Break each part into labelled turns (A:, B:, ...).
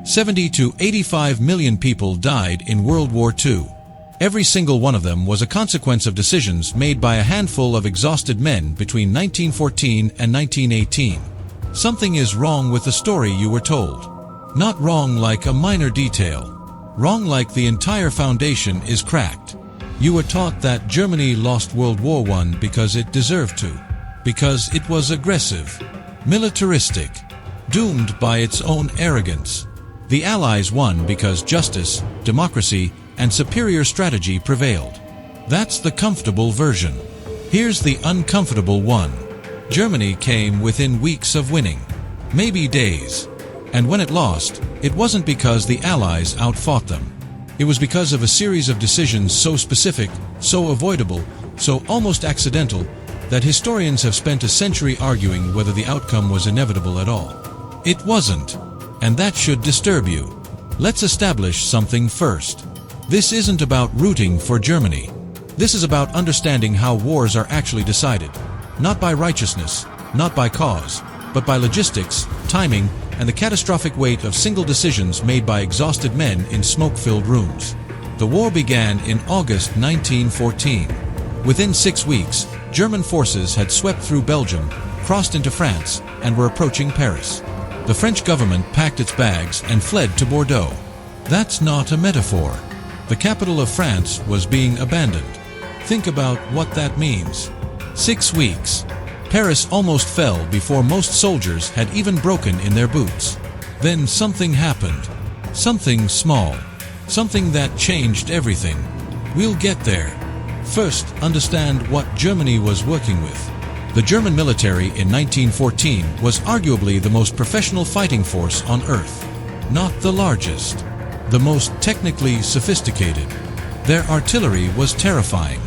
A: 70 to 85 million people died in World War II. Every single one of them was a consequence of decisions made by a handful of exhausted men between 1914 and 1918. Something is wrong with the story you were told. Not wrong like a minor detail. Wrong like the entire foundation is cracked. You were taught that Germany lost World War I because it deserved to. Because it was aggressive, militaristic, doomed by its own arrogance. The Allies won because justice, democracy, and superior strategy prevailed. That's the comfortable version. Here's the uncomfortable one. Germany came within weeks of winning, maybe days. And when it lost, it wasn't because the Allies outfought them. It was because of a series of decisions so specific, so avoidable, so almost accidental, that historians have spent a century arguing whether the outcome was inevitable at all. It wasn't, and that should disturb you. Let's establish something first. This isn't about rooting for Germany. This is about understanding how wars are actually decided. Not by righteousness, not by cause, but by logistics, timing, and the catastrophic weight of single decisions made by exhausted men in smoke-filled rooms. The war began in August 1914. Within 6 weeks, German forces had swept through Belgium, crossed into France, and were approaching Paris. The French government packed its bags and fled to Bordeaux. That's not a metaphor. The capital of France was being abandoned. Think about what that means. 6 weeks. Paris almost fell before most soldiers had even broken in their boots. Then something happened. Something small. Something that changed everything. We'll get there. First, understand what Germany was working with. The German military in 1914 was arguably the most professional fighting force on Earth. Not the largest. The most technically sophisticated. Their artillery was terrifying.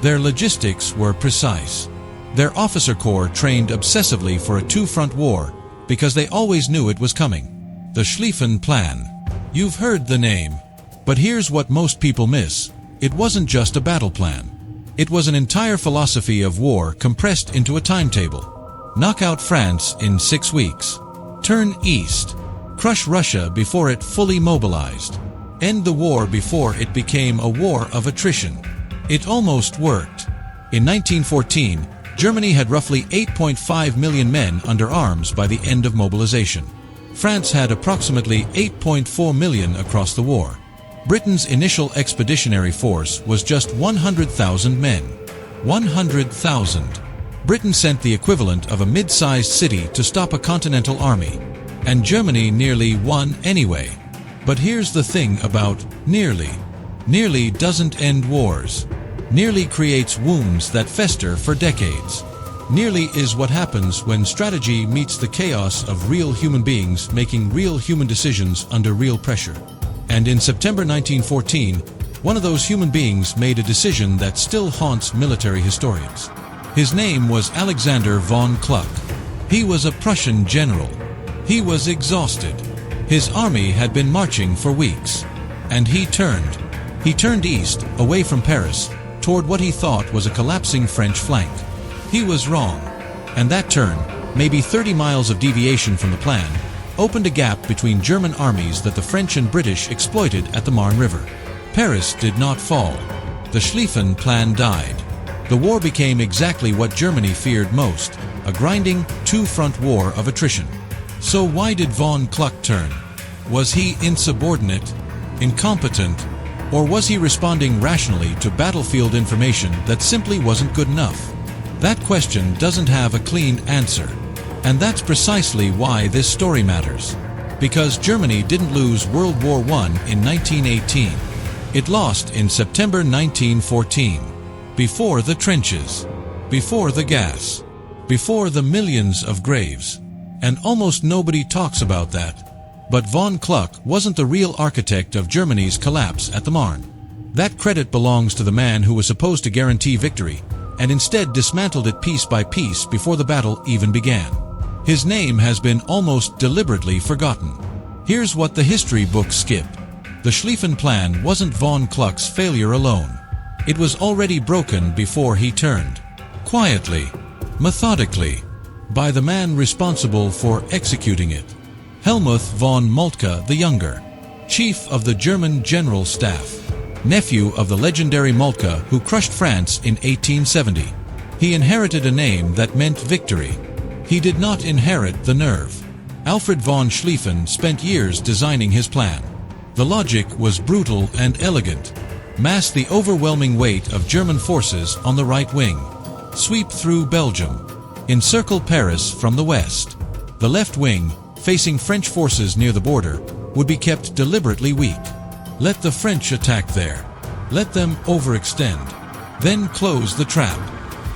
A: Their logistics were precise. Their officer corps trained obsessively for a two-front war because they always knew it was coming. The Schlieffen Plan. You've heard the name. But here's what most people miss. It wasn't just a battle plan. It was an entire philosophy of war compressed into a timetable. Knock out France in 6 weeks. Turn east. Crush Russia before it fully mobilized. End the war before it became a war of attrition. It almost worked. In 1914, Germany had roughly 8.5 million men under arms by the end of mobilization. France had approximately 8.4 million across the war. Britain's initial expeditionary force was just 100,000 men. 100,000. Britain sent the equivalent of a mid-sized city to stop a continental army. And Germany nearly won anyway. But here's the thing about nearly. Nearly doesn't end wars. Nearly creates wounds that fester for decades. Nearly is what happens when strategy meets the chaos of real human beings making real human decisions under real pressure. And in September 1914, one of those human beings made a decision that still haunts military historians. His name was Alexander von Kluck. He was a Prussian general. He was exhausted. His army had been marching for weeks. And he turned. He turned east, away from Paris, toward what he thought was a collapsing French flank. He was wrong. And that turn, maybe 30 miles of deviation from the plan, opened a gap between German armies that the French and British exploited at the Marne River. Paris did not fall. The Schlieffen Plan died. The war became exactly what Germany feared most, a grinding, two-front war of attrition. So why did von Kluck turn? Was he insubordinate, incompetent, or was he responding rationally to battlefield information that simply wasn't good enough? That question doesn't have a clean answer. And that's precisely why this story matters. Because Germany didn't lose World War I in 1918. It lost in September 1914. Before the trenches. Before the gas. Before the millions of graves. And almost nobody talks about that. But von Kluck wasn't the real architect of Germany's collapse at the Marne. That credit belongs to the man who was supposed to guarantee victory, and instead dismantled it piece by piece before the battle even began. His name has been almost deliberately forgotten. Here's what the history books skip. The Schlieffen Plan wasn't von Kluck's failure alone. It was already broken before he turned. Quietly, methodically, by the man responsible for executing it. Helmuth von Moltke the Younger, chief of the German General Staff, nephew of the legendary Moltke who crushed France in 1870. He inherited a name that meant victory. He did not inherit the nerve. Alfred von Schlieffen spent years designing his plan. The logic was brutal and elegant. Mass the overwhelming weight of German forces on the right wing. Sweep through Belgium. Encircle Paris from the west. The left wing, facing French forces near the border, would be kept deliberately weak. Let the French attack there. Let them overextend. Then close the trap.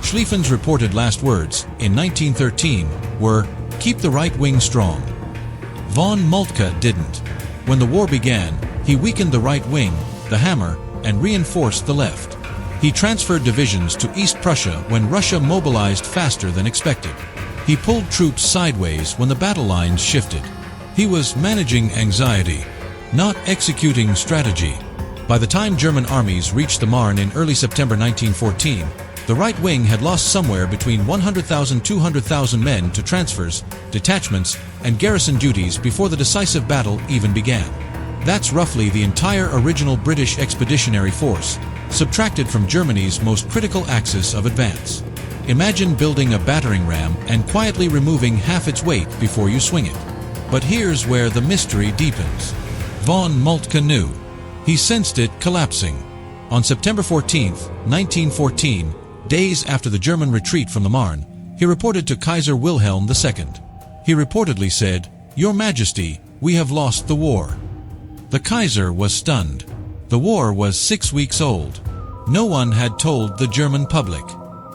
A: Schlieffen's reported last words, in 1913, were, "Keep the right wing strong." Von Moltke didn't. When the war began, he weakened the right wing, the hammer, and reinforced the left. He transferred divisions to East Prussia when Russia mobilized faster than expected. He pulled troops sideways when the battle lines shifted. He was managing anxiety, not executing strategy. By the time German armies reached the Marne in early September 1914, the right wing had lost somewhere between 100,000 and 200,000 men to transfers, detachments, and garrison duties before the decisive battle even began. That's roughly the entire original British expeditionary force, subtracted from Germany's most critical axis of advance. Imagine building a battering ram and quietly removing half its weight before you swing it. But here's where the mystery deepens. Von Moltke knew. He sensed it collapsing. On September 14, 1914, days after the German retreat from the Marne, he reported to Kaiser Wilhelm II. He reportedly said, "Your Majesty, we have lost the war." The Kaiser was stunned. The war was 6 weeks old. No one had told the German public.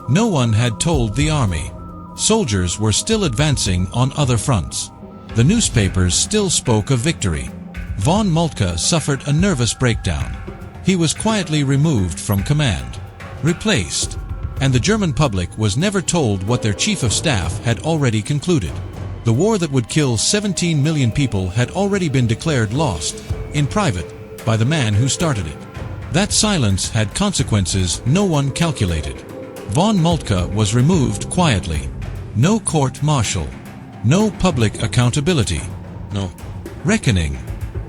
A: No one had told the army. Soldiers were still advancing on other fronts. The newspapers still spoke of victory. Von Moltke suffered a nervous breakdown. He was quietly removed from command, replaced, and the German public was never told what their chief of staff had already concluded. The war that would kill 17 million people had already been declared lost, in private, by the man who started it. That silence had consequences no one calculated. Von Moltke was removed quietly. No court-martial. No public accountability. No reckoning.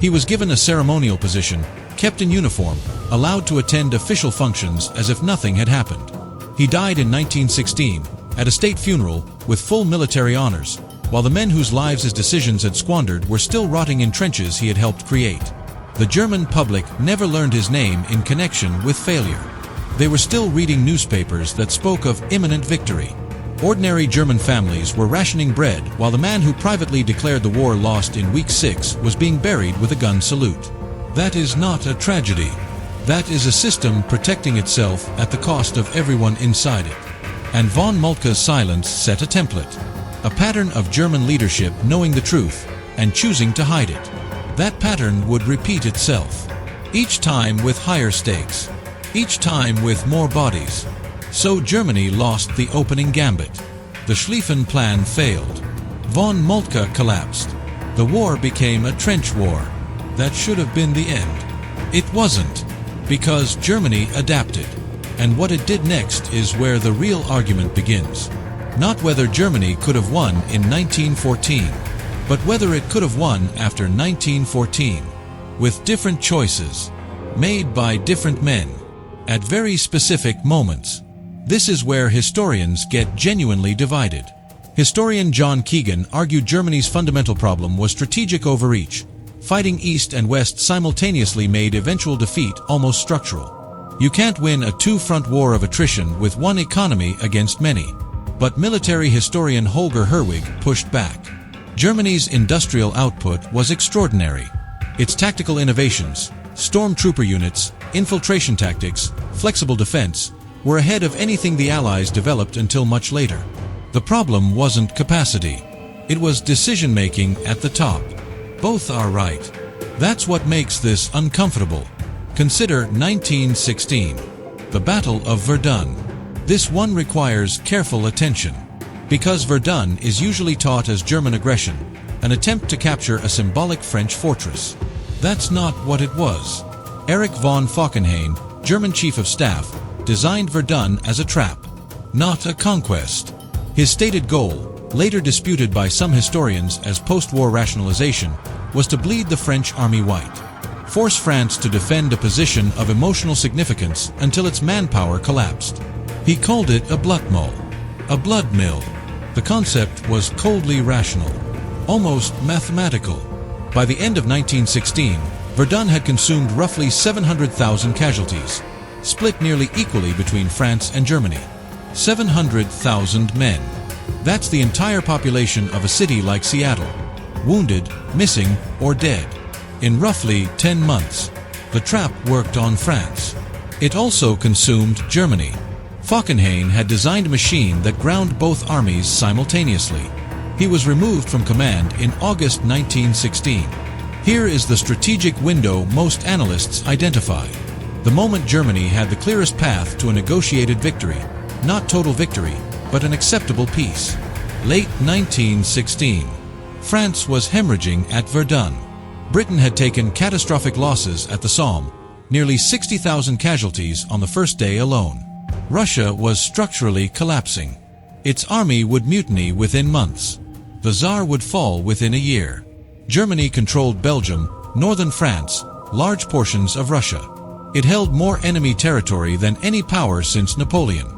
A: He was given a ceremonial position, kept in uniform, allowed to attend official functions as if nothing had happened. He died in 1916, at a state funeral, with full military honors, while the men whose lives his decisions had squandered were still rotting in trenches he had helped create. The German public never learned his name in connection with failure. They were still reading newspapers that spoke of imminent victory. Ordinary German families were rationing bread while the man who privately declared the war lost in week 6 was being buried with a gun salute. That is not a tragedy. That is a system protecting itself at the cost of everyone inside it. And von Moltke's silence set a template. A pattern of German leadership knowing the truth and choosing to hide it. That pattern would repeat itself. Each time with higher stakes. Each time with more bodies. So Germany lost the opening gambit. The Schlieffen plan failed. Von Moltke collapsed. The war became a trench war. That should have been the end. It wasn't, because Germany adapted. And what it did next is where the real argument begins. Not whether Germany could have won in 1914, but whether it could have won after 1914, with different choices, made by different men, at very specific moments. This is where historians get genuinely divided. Historian John Keegan argued Germany's fundamental problem was strategic overreach. Fighting East and West simultaneously made eventual defeat almost structural. You can't win a two-front war of attrition with one economy against many. But military historian Holger Herwig pushed back. Germany's industrial output was extraordinary. Its tactical innovations, stormtrooper units, infiltration tactics, flexible defense, were ahead of anything the Allies developed until much later. The problem wasn't capacity. It was decision-making at the top. Both are right. That's what makes this uncomfortable. Consider 1916, the Battle of Verdun. This one requires careful attention, because Verdun is usually taught as German aggression, an attempt to capture a symbolic French fortress. That's not what it was. Erich von Falkenhayn, German Chief of Staff, designed Verdun as a trap, not a conquest. His stated goal, later disputed by some historians as post-war rationalization, was to bleed the French army white. Force France to defend a position of emotional significance until its manpower collapsed. He called it a bloodmill. A blood mill. The concept was coldly rational, almost mathematical. By the end of 1916, Verdun had consumed roughly 700,000 casualties, split nearly equally between France and Germany. 700,000 men. That's the entire population of a city like Seattle, wounded, missing, or dead. In roughly 10 months, the trap worked on France. It also consumed Germany. Falkenhayn had designed a machine that ground both armies simultaneously. He was removed from command in August 1916. Here is the strategic window most analysts identify. The moment Germany had the clearest path to a negotiated victory, not total victory, but an acceptable peace. Late 1916. France was hemorrhaging at Verdun. Britain had taken catastrophic losses at the Somme, nearly 60,000 casualties on the first day alone. Russia was structurally collapsing. Its army would mutiny within months. The Tsar would fall within a year. Germany controlled Belgium, northern France, large portions of Russia. It held more enemy territory than any power since Napoleon.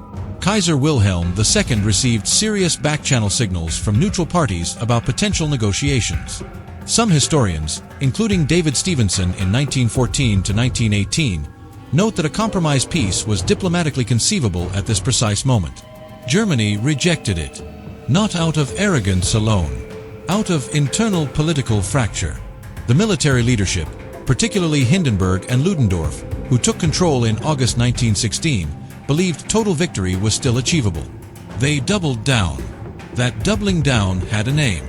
A: Kaiser Wilhelm II received serious back-channel signals from neutral parties about potential negotiations. Some historians, including David Stevenson in 1914 to 1918, note that a compromise peace was diplomatically conceivable at this precise moment. Germany rejected it, not out of arrogance alone, out of internal political fracture. The military leadership, particularly Hindenburg and Ludendorff, who took control in August 1916, believed total victory was still achievable. They doubled down. That doubling down had a name: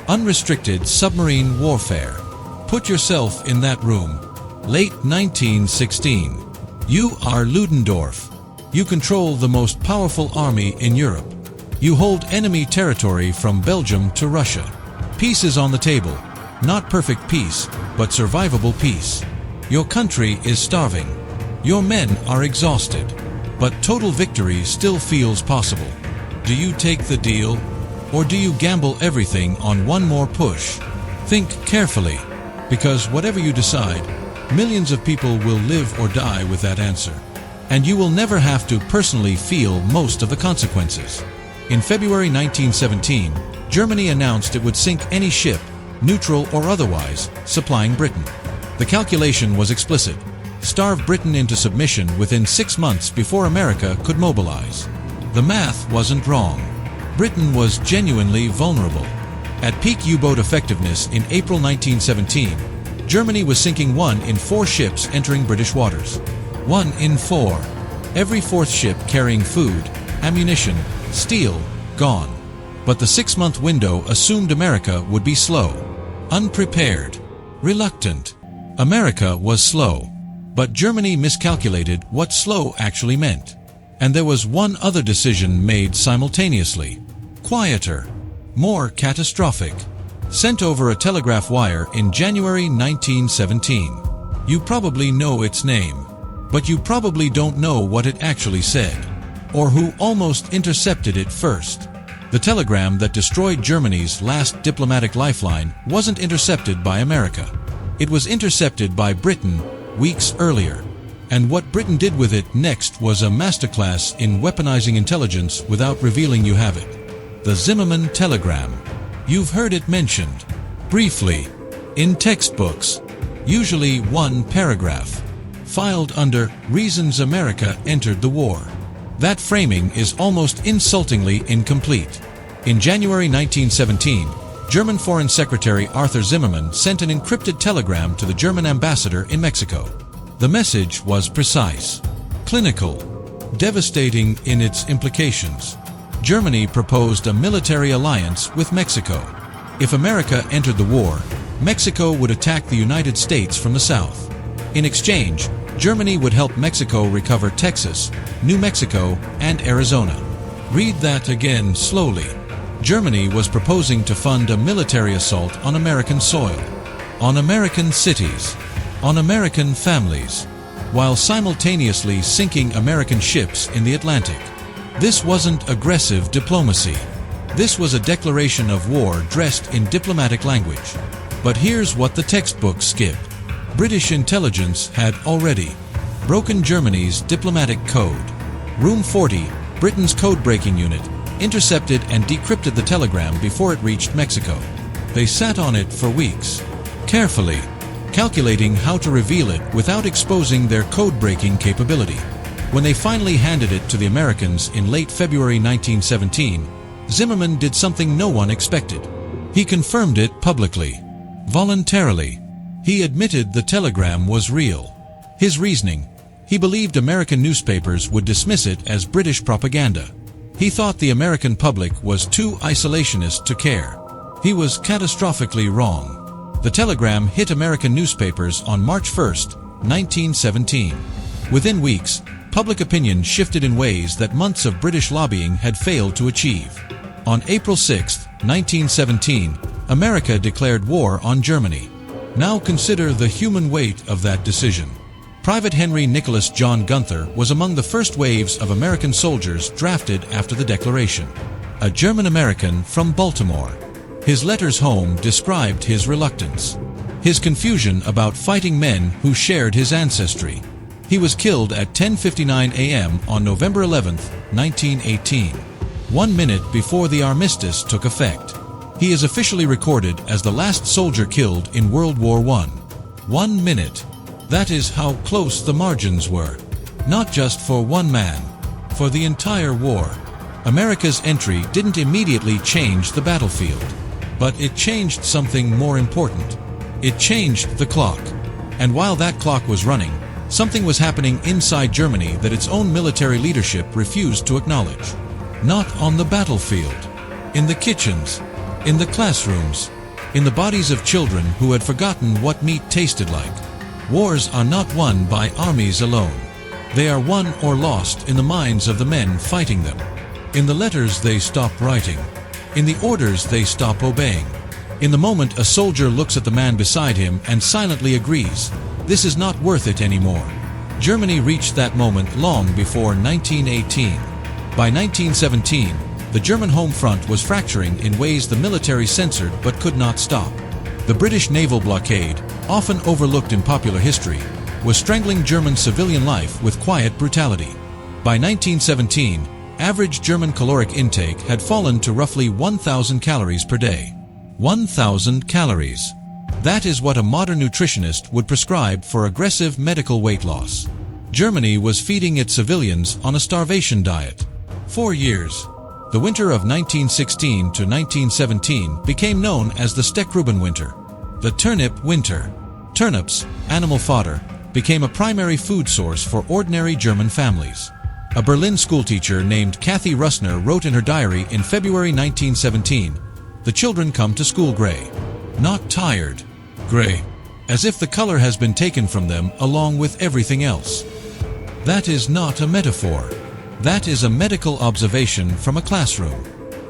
A: unrestricted submarine warfare. Put yourself in that room. Late 1916. You are Ludendorff. You control the most powerful army in Europe. You hold enemy territory from Belgium to Russia. Peace is on the table. Not perfect peace, but survivable peace. Your country is starving. Your men are exhausted. But total victory still feels possible. Do you take the deal? Or do you gamble everything on one more push? Think carefully, because whatever you decide, millions of people will live or die with that answer. And you will never have to personally feel most of the consequences. In February 1917, Germany announced it would sink any ship, neutral or otherwise, supplying Britain. The calculation was explicit: starve Britain into submission within 6 months before America could mobilize. The math wasn't wrong. Britain was genuinely vulnerable. At peak U-boat effectiveness in April 1917, Germany was sinking 1 in 4 ships entering British waters. 1 in 4. Every 4th ship carrying food, ammunition, steel, gone. But the 6-month window assumed America would be slow, unprepared, reluctant. America was slow. But Germany miscalculated what slow actually meant. And there was one other decision made simultaneously. Quieter. More catastrophic. Sent over a telegraph wire in January 1917. You probably know its name. But you probably don't know what it actually said. Or who almost intercepted it first. The telegram that destroyed Germany's last diplomatic lifeline wasn't intercepted by America. It was intercepted by Britain weeks earlier. And what Britain did with it next was a masterclass in weaponizing intelligence without revealing you have it. The Zimmermann telegram. You've heard it mentioned, briefly, in textbooks, usually one paragraph, filed under Reasons America Entered the War. That framing is almost insultingly incomplete. In January 1917, German Foreign Secretary Arthur Zimmermann sent an encrypted telegram to the German ambassador in Mexico. The message was precise, clinical, devastating in its implications. Germany proposed a military alliance with Mexico. If America entered the war, Mexico would attack the United States from the south. In exchange, Germany would help Mexico recover Texas, New Mexico, and Arizona. Read that again slowly. Germany was proposing to fund a military assault on American soil, on American cities, on American families, while simultaneously sinking American ships in the Atlantic. This wasn't aggressive diplomacy. This was a declaration of war dressed in diplomatic language. But here's what the textbooks skipped. British intelligence had already broken Germany's diplomatic code. Room 40, Britain's code-breaking unit, intercepted and decrypted the telegram before it reached Mexico. They sat on it for weeks, carefully calculating how to reveal it without exposing their code-breaking capability. When they finally handed it to the Americans in late February 1917, Zimmerman did something no one expected. He confirmed it publicly, voluntarily. He admitted the telegram was real. His reasoning: he believed American newspapers would dismiss it as British propaganda. He thought the American public was too isolationist to care. He was catastrophically wrong. The telegram hit American newspapers on March 1, 1917. Within weeks, public opinion shifted in ways that months of British lobbying had failed to achieve. On April 6, 1917, America declared war on Germany. Now consider the human weight of that decision. Private Henry Nicholas John Gunther was among the first waves of American soldiers drafted after the declaration. A German-American from Baltimore. His letters home described his reluctance, his confusion about fighting men who shared his ancestry. He was killed at 10:59 a.m. on November 11, 1918, 1 minute before the armistice took effect. He is officially recorded as the last soldier killed in World War I. 1 minute. That is how close the margins were. Not just for one man, for the entire war. America's entry didn't immediately change the battlefield. But it changed something more important. It changed the clock. And while that clock was running, something was happening inside Germany that its own military leadership refused to acknowledge. Not on the battlefield. In the kitchens. In the classrooms. In the bodies of children who had forgotten what meat tasted like. Wars are not won by armies alone. They are won or lost in the minds of the men fighting them. In the letters they stop writing. In the orders they stop obeying. In the moment a soldier looks at the man beside him and silently agrees, this is not worth it anymore. Germany reached that moment long before 1918. By 1917, the German home front was fracturing in ways the military censored but could not stop. The British naval blockade, often overlooked in popular history, was strangling German civilian life with quiet brutality. By 1917, average German caloric intake had fallen to roughly 1,000 calories per day. 1,000 calories. That is what a modern nutritionist would prescribe for aggressive medical weight loss. Germany was feeding its civilians on a starvation diet. 4 years. The winter of 1916 to 1917 became known as the Steckruben winter. The turnip winter. Turnips, animal fodder, became a primary food source for ordinary German families. A Berlin schoolteacher named Kathy Russner wrote in her diary in February 1917, "The children come to school gray. Not tired. Gray. As if the color has been taken from them along with everything else." That is not a metaphor. That is a medical observation from a classroom.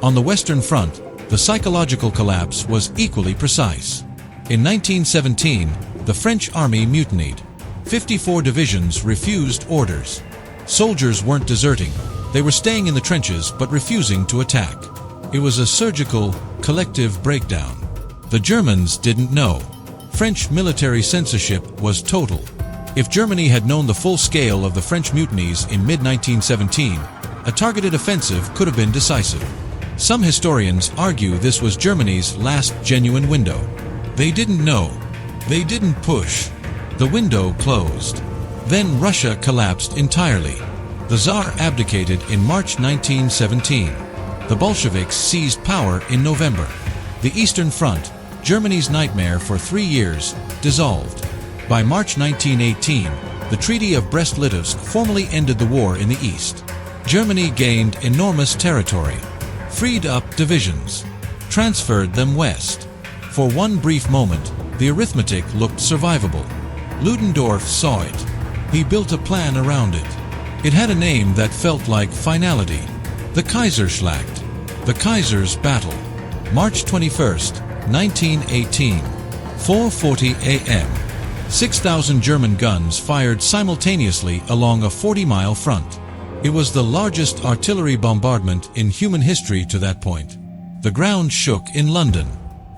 A: On the Western Front, the psychological collapse was equally precise. In 1917, the French army mutinied. 54 divisions refused orders. Soldiers weren't deserting. They were staying in the trenches but refusing to attack. It was a surgical, collective breakdown. The Germans didn't know. French military censorship was total. If Germany had known the full scale of the French mutinies in mid-1917, a targeted offensive could have been decisive. Some historians argue this was Germany's last genuine window. They didn't know. They didn't push. The window closed. Then Russia collapsed entirely. The Tsar abdicated in March 1917. The Bolsheviks seized power in November. The Eastern Front, Germany's nightmare for 3 years, dissolved. By March 1918, the Treaty of Brest-Litovsk formally ended the war in the East. Germany gained enormous territory, freed up divisions, transferred them west. For one brief moment, the arithmetic looked survivable. Ludendorff saw it. He built a plan around it. It had a name that felt like finality. The Kaiserschlacht. The Kaiser's Battle. March 21, 1918. 4:40 a.m. 6,000 German guns fired simultaneously along a 40-mile front. It was the largest artillery bombardment in human history to that point. The ground shook in London.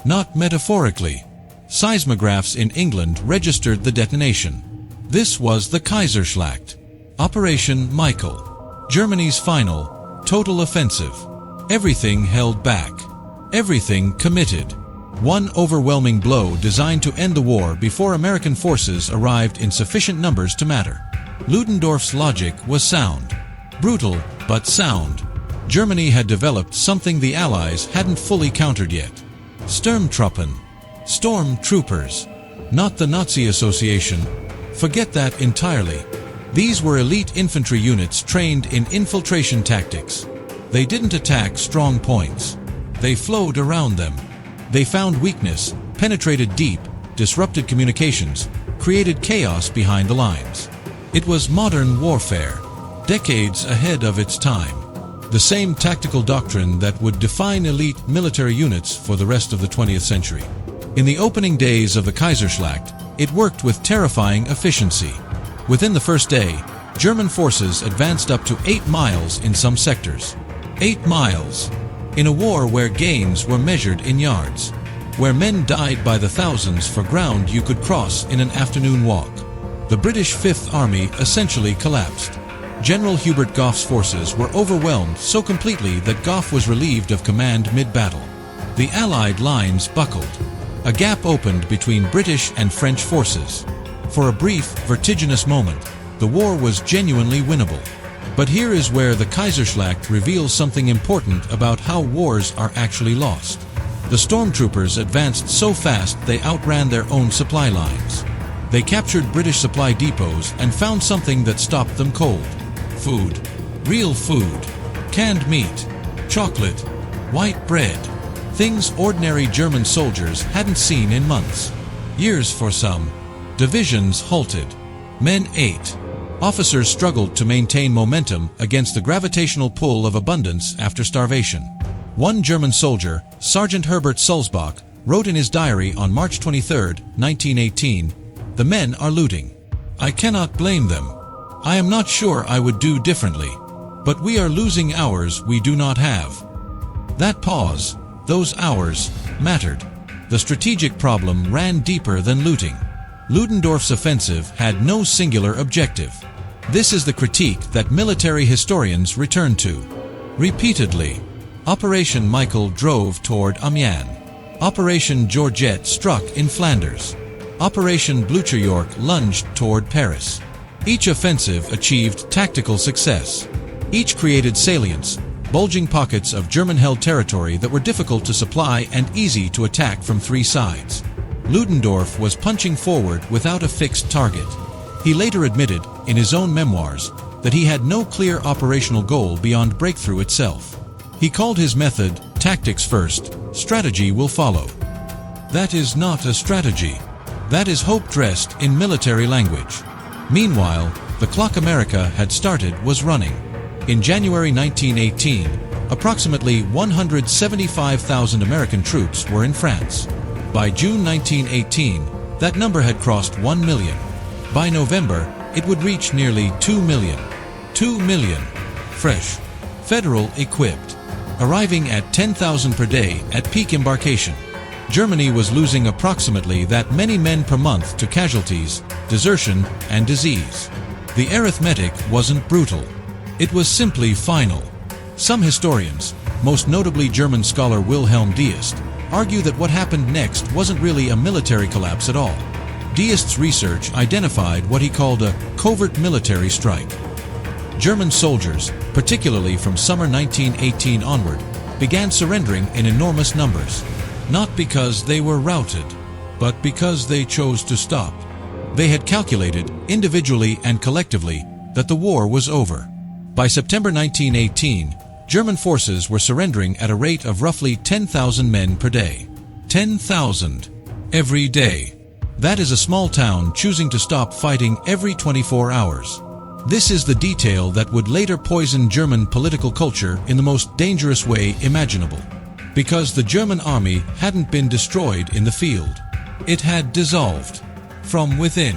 A: Not metaphorically. Seismographs in England registered the detonation. This was the Kaiserschlacht. Operation Michael. Germany's final, total offensive. Everything held back. Everything committed. One overwhelming blow designed to end the war before American forces arrived in sufficient numbers to matter. Ludendorff's logic was sound. Brutal, but sound. Germany had developed something the Allies hadn't fully countered yet. Sturmtruppen. Stormtroopers. Not the Nazi Association. Forget that entirely. These were elite infantry units trained in infiltration tactics. They didn't attack strong points. They flowed around them. They found weakness, penetrated deep, disrupted communications, created chaos behind the lines. It was modern warfare, decades ahead of its time. The same tactical doctrine that would define elite military units for the rest of the 20th century. In the opening days of the Kaiserschlacht, it worked with terrifying efficiency. Within the first day, German forces advanced up to 8 miles in some sectors. 8 miles. In a war where gains were measured in yards. Where men died by the thousands for ground you could cross in an afternoon walk. The British Fifth Army essentially collapsed. General Hubert Gough's forces were overwhelmed so completely that Gough was relieved of command mid-battle. The Allied lines buckled. A gap opened between British and French forces. For a brief, vertiginous moment, the war was genuinely winnable. But here is where the Kaiserschlacht reveals something important about how wars are actually lost. The stormtroopers advanced so fast they outran their own supply lines. They captured British supply depots and found something that stopped them cold. Food. Real food. Canned meat. Chocolate. White bread. Things ordinary German soldiers hadn't seen in months. Years for some. Divisions halted. Men ate. Officers struggled to maintain momentum against the gravitational pull of abundance after starvation. One German soldier, Sergeant Herbert Sulzbach, wrote in his diary on March 23, 1918, "The men are looting. I cannot blame them. I am not sure I would do differently. But we are losing hours we do not have." That pause, those hours, mattered. The strategic problem ran deeper than looting. Ludendorff's offensive had no singular objective. This is the critique that military historians return to. Repeatedly. Operation Michael drove toward Amiens. Operation Georgette struck in Flanders. Operation Blücherjork lunged toward Paris. Each offensive achieved tactical success. Each created salients, bulging pockets of German-held territory that were difficult to supply and easy to attack from 3 sides. Ludendorff was punching forward without a fixed target. He later admitted, in his own memoirs, that he had no clear operational goal beyond breakthrough itself. He called his method, tactics first, strategy will follow. That is not a strategy. That is hope dressed in military language. Meanwhile, the clock America had started was running. In January 1918, approximately 175,000 American troops were in France. By June 1918, that number had crossed 1 million. By November, it would reach nearly 2 million. 2 million. Fresh. Federal equipped. Arriving at 10,000 per day at peak embarkation. Germany was losing approximately that many men per month to casualties, desertion, and disease. The arithmetic wasn't brutal. It was simply final. Some historians, most notably German scholar Wilhelm Deist, argue that what happened next wasn't really a military collapse at all. Deist's research identified what he called a covert military strike. German soldiers, particularly from summer 1918 onward, began surrendering in enormous numbers. Not because they were routed, but because they chose to stop. They had calculated, individually and collectively, that the war was over. By September 1918, German forces were surrendering at a rate of roughly 10,000 men per day. 10,000. Every day. That is a small town choosing to stop fighting every 24 hours. This is the detail that would later poison German political culture in the most dangerous way imaginable. Because the German army hadn't been destroyed in the field. It had dissolved. From within.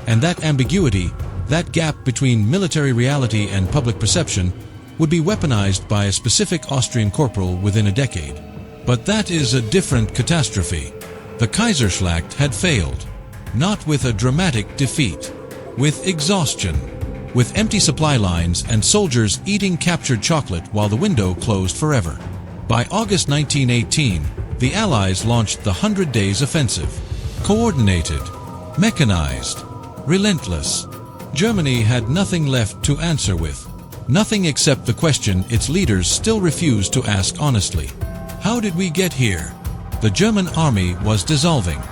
A: And that ambiguity, that gap between military reality and public perception, would be weaponized by a specific Austrian corporal within a decade. But that is a different catastrophe. The Kaiserschlacht had failed. Not with a dramatic defeat. With exhaustion. With empty supply lines and soldiers eating captured chocolate while the window closed forever. By August 1918, the Allies launched the 100 Days Offensive. Coordinated. Mechanized. Relentless. Germany had nothing left to answer with. Nothing except the question its leaders still refused to ask honestly. How did we get here? The German army was dissolving.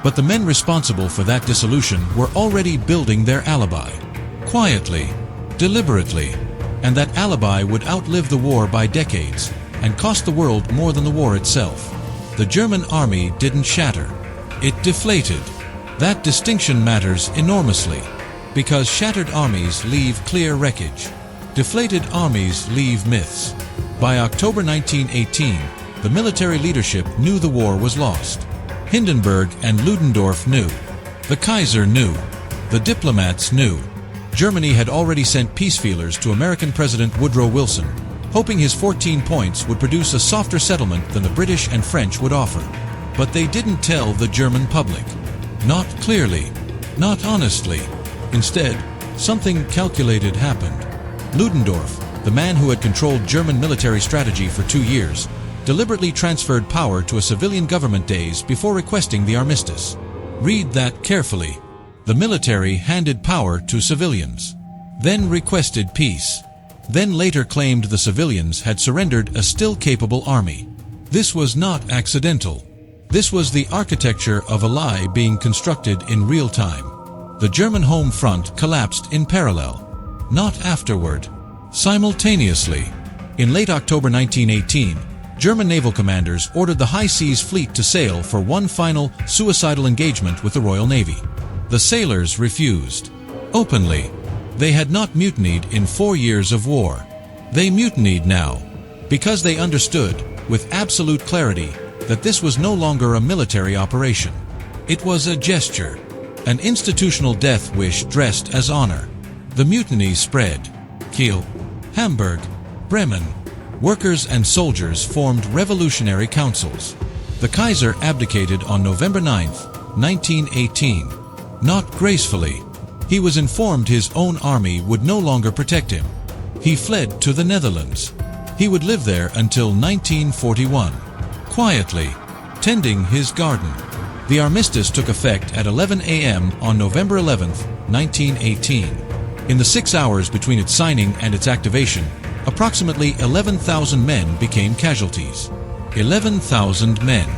A: But the men responsible for that dissolution were already building their alibi. Quietly, deliberately, and that alibi would outlive the war by decades and cost the world more than the war itself. The German army didn't shatter. It deflated. That distinction matters enormously, because shattered armies leave clear wreckage. Deflated armies leave myths. By October 1918, the military leadership knew the war was lost. Hindenburg and Ludendorff knew. The Kaiser knew. The diplomats knew. Germany had already sent peace feelers to American President Woodrow Wilson, hoping his 14 points would produce a softer settlement than the British and French would offer. But they didn't tell the German public. Not clearly. Not honestly. Instead, something calculated happened. Ludendorff, the man who had controlled German military strategy for 2 years, deliberately transferred power to a civilian government days before requesting the armistice. Read that carefully. The military handed power to civilians, then requested peace, then later claimed the civilians had surrendered a still capable army. This was not accidental. This was the architecture of a lie being constructed in real time. The German home front collapsed in parallel. Not afterward. Simultaneously. In late October 1918, German naval commanders ordered the High Seas Fleet to sail for one final, suicidal engagement with the Royal Navy. The sailors refused. Openly. They had not mutinied in 4 years of war. They mutinied now, because they understood, with absolute clarity, that this was no longer a military operation. It was a gesture, an institutional death wish dressed as honor. The mutiny spread. Kiel, Hamburg, Bremen. Workers and soldiers formed revolutionary councils. The Kaiser abdicated on November 9, 1918. Not gracefully. He was informed his own army would no longer protect him. He fled to the Netherlands. He would live there until 1941. Quietly, tending his garden. The armistice took effect at 11 a.m. on November 11, 1918. In the 6 hours between its signing and its activation, approximately 11,000 men became casualties. 11,000 men.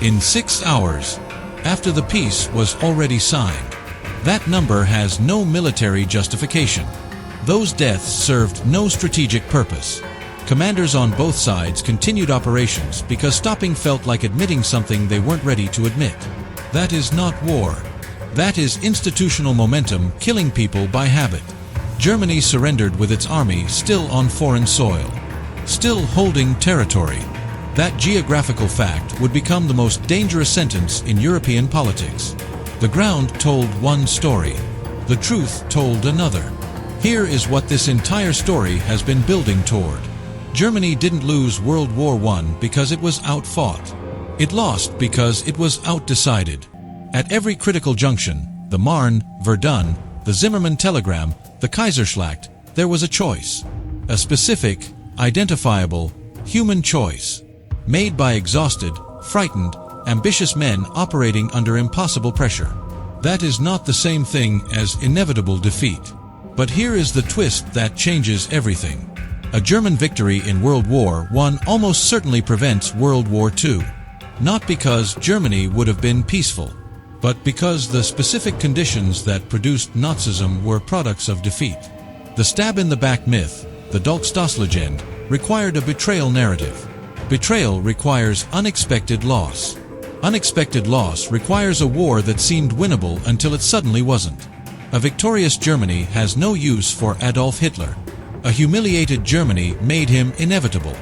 A: In 6 hours, after the peace was already signed. That number has no military justification. Those deaths served no strategic purpose. Commanders on both sides continued operations because stopping felt like admitting something they weren't ready to admit. That is not war. That is institutional momentum killing people by habit. Germany surrendered with its army still on foreign soil, still holding territory. That geographical fact would become the most dangerous sentence in European politics. The ground told one story. The truth told another. Here is what this entire story has been building toward. Germany didn't lose World War I because it was outfought. It lost because it was outdecided. At every critical junction, the Marne, Verdun, the Zimmermann telegram, the Kaiserschlacht, there was a choice. A specific, identifiable, human choice. Made by exhausted, frightened, ambitious men operating under impossible pressure. That is not the same thing as inevitable defeat. But here is the twist that changes everything. A German victory in World War I almost certainly prevents World War II. Not because Germany would have been peaceful, but because the specific conditions that produced Nazism were products of defeat. The stab-in-the-back myth, the Dolchstoßlegende, required a betrayal narrative. Betrayal requires unexpected loss. Unexpected loss requires a war that seemed winnable until it suddenly wasn't. A victorious Germany has no use for Adolf Hitler. A humiliated Germany made him inevitable.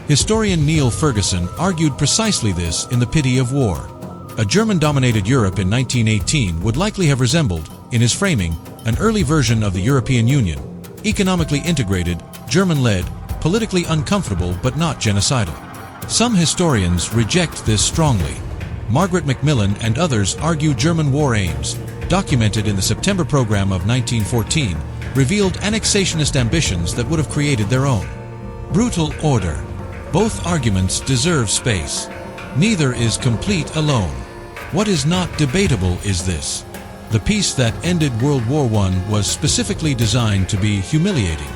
A: Historian Neil Ferguson argued precisely this in The Pity of War. A German-dominated Europe in 1918 would likely have resembled, in his framing, an early version of the European Union. Economically integrated, German-led, politically uncomfortable but not genocidal. Some historians reject this strongly. Margaret Macmillan and others argue German war aims, documented in the September program of 1914, revealed annexationist ambitions that would have created their own brutal order. Both arguments deserve space. Neither is complete alone. What is not debatable is this: the peace that ended World War I was specifically designed to be humiliating.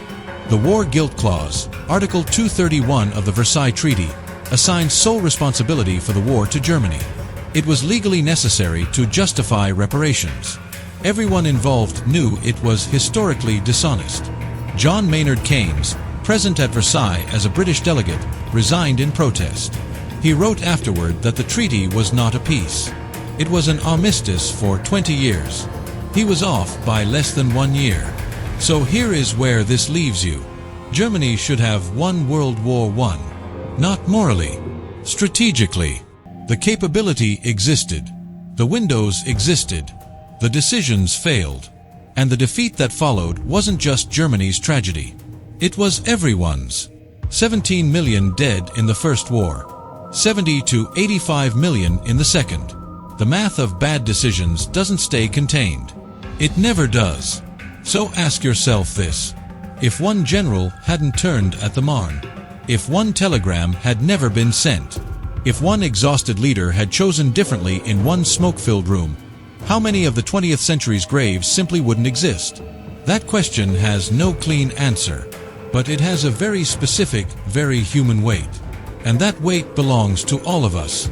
A: The War Guilt Clause, Article 231 of the Versailles Treaty, assigned sole responsibility for the war to Germany. It was legally necessary to justify reparations. Everyone involved knew it was historically dishonest. John Maynard Keynes, present at Versailles as a British delegate, resigned in protest. He wrote afterward that the treaty was not a peace. It was an armistice for 20 years. He was off by less than 1 year. So here is where this leaves you. Germany should have won World War I. Not morally. Strategically. The capability existed. The windows existed. The decisions failed. And the defeat that followed wasn't just Germany's tragedy. It was everyone's. 17 million dead in the First War. 70 to 85 million in the Second. The math of bad decisions doesn't stay contained. It never does. So ask yourself this: if one general hadn't turned at the Marne, if one telegram had never been sent, if one exhausted leader had chosen differently in one smoke-filled room, how many of the 20th century's graves simply wouldn't exist? That question has no clean answer, but it has a very specific, very human weight. And that weight belongs to all of us.